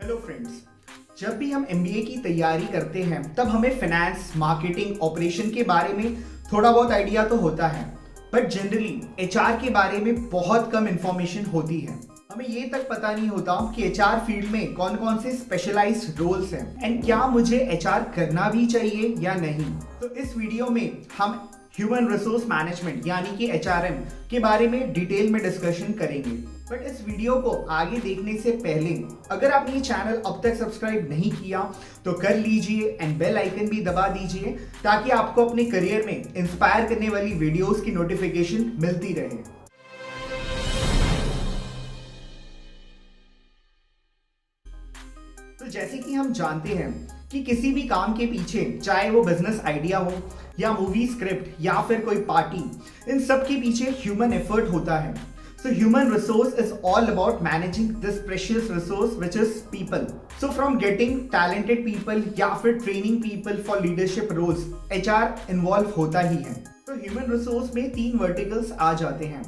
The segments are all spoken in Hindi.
Hello friends. जब भी हम एमबीए की तैयारी करते हैं तब हमें फाइनेंस, मार्केटिंग, ऑपरेशन के बारे में थोड़ा बहुत आइडिया तो होता है, बट जनरली एचआर के बारे में बहुत कम इंफॉर्मेशन होती है। हमें ये तक पता नहीं होता कि एचआर फील्ड में कौन कौन से स्पेशलाइज्ड रोल्स हैं एंड क्या मुझे एचआर करना भी चाहिए या नहीं। तो इस वीडियो में हम ह्यूमन रिसोर्स मैनेजमेंट यानी कि एचआरएम के बारे में डिटेल में डिस्कशन करेंगे। बट इस वीडियो को आगे देखने से पहले अगर आपने ये चैनल अब तक सब्सक्राइब नहीं किया तो कर लीजिए एंड बेल आइकन भी दबा दीजिए ताकि आपको अपने करियर में इंस्पायर करने वाली वीडियोस की नोटिफिकेशन मिलती रहे। तो जैसे कि हम जानते हैं कि किसी भी काम के पीछे, चाहे वो बिजनेस आइडिया हो या मूवी स्क्रिप्ट या फिर कोई पार्टी, इन सब के पीछे ह्यूमन एफर्ट होता है। So human resource is all about managing this precious resource which is people. So from getting talented people या फिर training people for leadership roles, HR involve होता ही है। तो human resource में 3 verticals आ जाते हैं।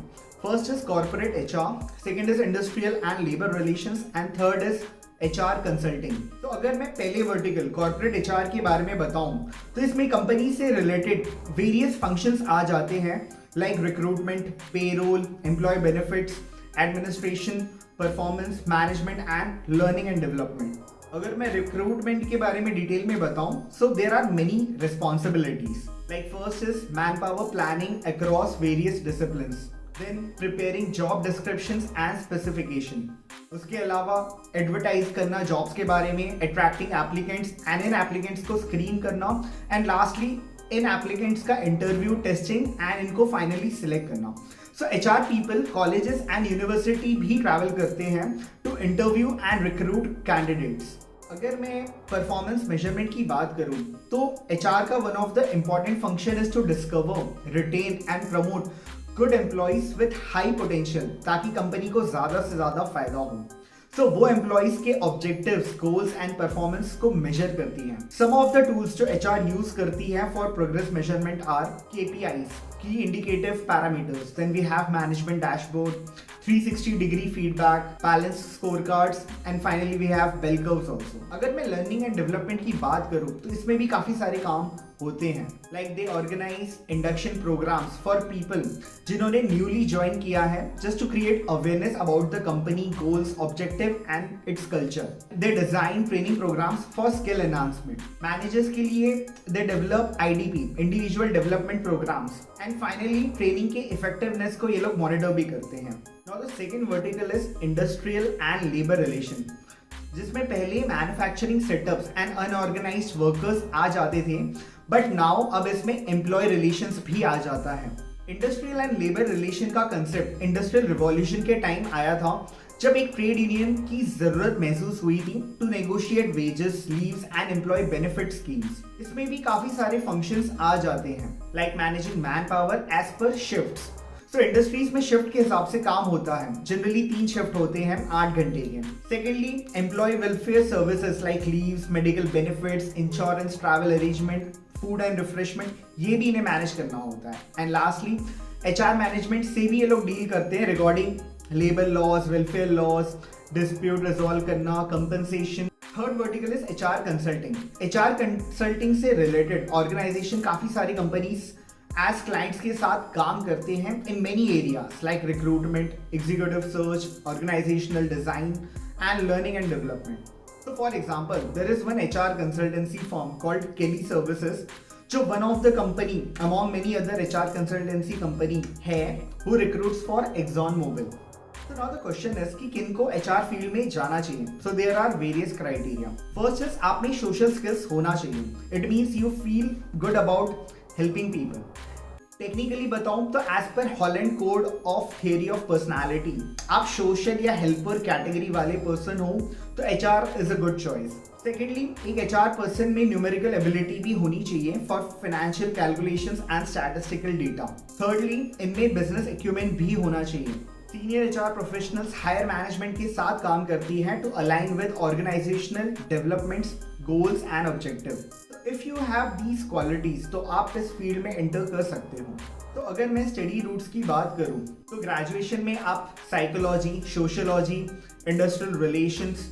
First is corporate HR, second is industrial and labor relations and third is HR consulting। तो अगर मैं पहले वर्टिकल कॉर्पोरेट HR के बारे में बताऊं तो इसमें कंपनी से रिलेटेड वेरियस फंक्शंस आ जाते हैं like recruitment, payroll, employ benefits, administration, performance management and learning and development. अगर मैं रिक्रूटमेंट के बारे में डिटेल में बताऊं so there are many responsibilities like first is manpower planning across various disciplines, then preparing job descriptions and specification. उसके अलावा एडवर्टाइज करना जॉब्स के बारे में, अट्रैक्टिंग एप्लीकेंट्स एंड इन एप्लीकेंट्स को स्क्रीन करना एंड लास्टली इन एप्लीकेंट्स का इंटरव्यू, टेस्टिंग एंड इनको फाइनली सिलेक्ट करना। So HR people colleges and university भी ट्रैवल करते हैं to interview and recruit candidates. अगर मैं परफॉर्मेंस मेजरमेंट की बात करूं तो एचआर का one of the important function is to discover, retain and promote good employees with high potential ताकि कंपनी को ज्यादा से ज्यादा फायदा हो। तो वो एम्प्लॉइज के ऑब्जेक्टिव्स, गोल्स एंड परफॉर्मेंस को मेजर करती हैं। सम ऑफ द टूल्स जो एचआर यूज करती है for progress measurement are KPIs, key indicative parameters, then we have management dashboard, 360 degree feedback, balance scorecards and finally we have bell curves also. अगर मैं लर्निंग एंड डेवलपमेंट की बात करूं तो इसमें भी काफी सारे काम होते हैं like they organise induction programmes for people जिन्होंने न्यूली ज्वाइन किया है just to create awareness about the company goals, objective and its culture. They design training programmes for skill enhancement. Managers के लिए they develop IDP, individual development programmes and finally training के इफेक्टिवनेस को ये लोग मॉनिटर भी करते हैं। Now the second vertical is industrial and labour relation, जिसमें पहले manufacturing setups and unorganised workers आ जाते थे, बट नाउ अब इसमें एम्प्लॉय रिलेशंस भी आ जाता है। इंडस्ट्रियल एंड लेबर रिलेशन का कंसेप्ट इंडस्ट्रियल रिवॉल्यूशन के टाइम आया था जब एक ट्रेड यूनियन की जरूरत महसूस हुई थी to negotiate wages, leaves and employ benefit schemes. इसमें भी काफी सारे फंक्शंस आ जाते हैं like managing manpower as per shifts. तो इंडस्ट्रीज में शिफ्ट के हिसाब से काम होता है, जनरली 3 शिफ्ट होते हैं 8 घंटे के। Secondly employ welfare services like leaves, medical benefits, insurance, travel arrangement, food and refreshment, ये भी इन्हें मैनेज करना होता है। एंड लास्टली एचआर मैनेजमेंट से भी ये लोग डील करते हैं regarding labour laws, welfare laws, dispute resolve करना, compensation. Third vertical is HR consulting. HR consulting से रिलेटेड ऑर्गेनाइजेशन काफी सारी कंपनीज एज क्लाइंट्स के साथ काम करते हैं in many areas like recruitment, executive search, organisational design and learning and development. So for example, there is one HR consultancy firm called Kelly Services, जो one of the company among many other HR consultancy company है, who recruits for Exxon Mobil. So now the question is कि किनको HR फील्ड में जाना चाहिए? So there are various criteria. First is आप में social skills होना चाहिए. It means you feel good about helping people. Technically बताऊं तो as per Holland code of theory of personality आप सोशल या हेल्पर कैटेगरी वाले पर्सन हो तो HR is a good choice. Secondly एक एचआर पर्सन में न्यूमेरिकल एबिलिटी भी होनी चाहिए for financial calculations and statistical data. Thirdly इनमें बिजनेस एक्यूमेंट भी होना चाहिए। Senior HR professionals higher management के साथ काम करती हैं to align with organisational developments, goals and objective. If you have these qualities तो आप इस फील्ड में एंटर कर सकते हो। तो अगर मैं स्टडी रूट्स की बात करूं तो ग्रेजुएशन में आप psychology, sociology, industrial relations,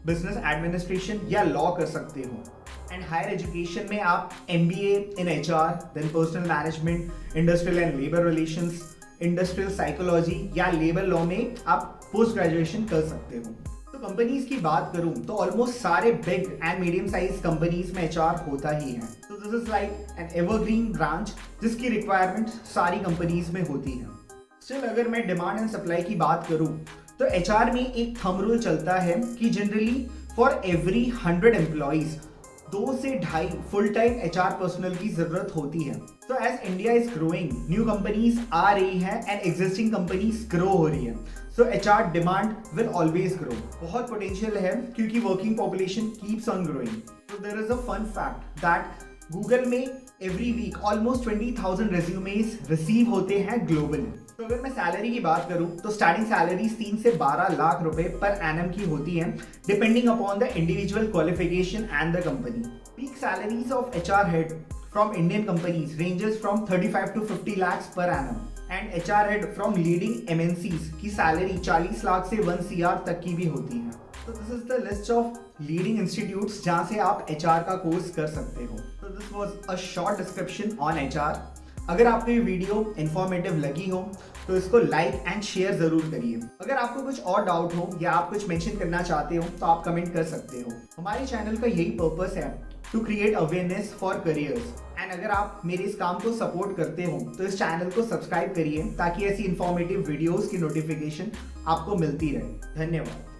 business administration या लॉ कर सकते हो। एंड हायर एजुकेशन में आप MBA in HR, then personal management, industrial and labour relations, industrial psychology या लेबर लॉ में आप पोस्ट ग्रेजुएशन कर सकते हो। तो कंपनीज की बात करूं तो ऑलमोस्ट सारे big and medium size companies में HR होता ही है। तो this is like an evergreen branch जिसकी रिक्वायरमेंट सारी कंपनीज में होती है। स्टिल अगर मैं डिमांड एंड सप्लाई की बात करूं तो HR में एक थंब रूल चलता है कि जनरली फॉर एवरी 100 एम्प्लॉइज 2 से 2.5 फुल टाइम HR पर्सनल की जरूरत होती है। तो as India is growing, new companies आ रही हैं एंड एग्जिस्टिंग कंपनीज ग्रो हो रही है, so HR demand will always grow. बहुत पोटेंशियल है क्योंकि working population keeps on growing. तो there is a fun fact that Google में every week almost 20,000 resumes receive होते हैं ग्लोबली। तो अगर मैं सैलरी की बात करूं तो स्टार्टिंग सैलरीज 3 से 12 लाख रुपए पर एनम की होती हैं, depending upon the individual qualification and the company. Peak salaries of HR head from Indian companies ranges from 35 to 50 lakhs per annum and HR head from leading MNCs की सैलरी 40 लाख से 1 CR तक की भी होती है। तो this is the list of leading institutes जहां से आप HR का कोर्स कर सकते हो। तो this was a short description on HR। अगर आपको ये वीडियो इंफॉर्मेटिव लगी हो तो इसको लाइक एंड शेयर जरूर करिए। अगर आपको कुछ और डाउट हो या आप कुछ मेंशन करना चाहते हो तो आप कमेंट कर सकते हो। हमारे चैनल का यही पर्पस है, to create awareness for careers. And अगर आप मेरे इस काम को सपोर्ट करते हो तो इस चैनल को सब्सक्राइब करिए ताकि ऐसी इंफॉर्मेटिव वीडियोस की नोटिफिकेशन आपको मिलती रहे। धन्यवाद।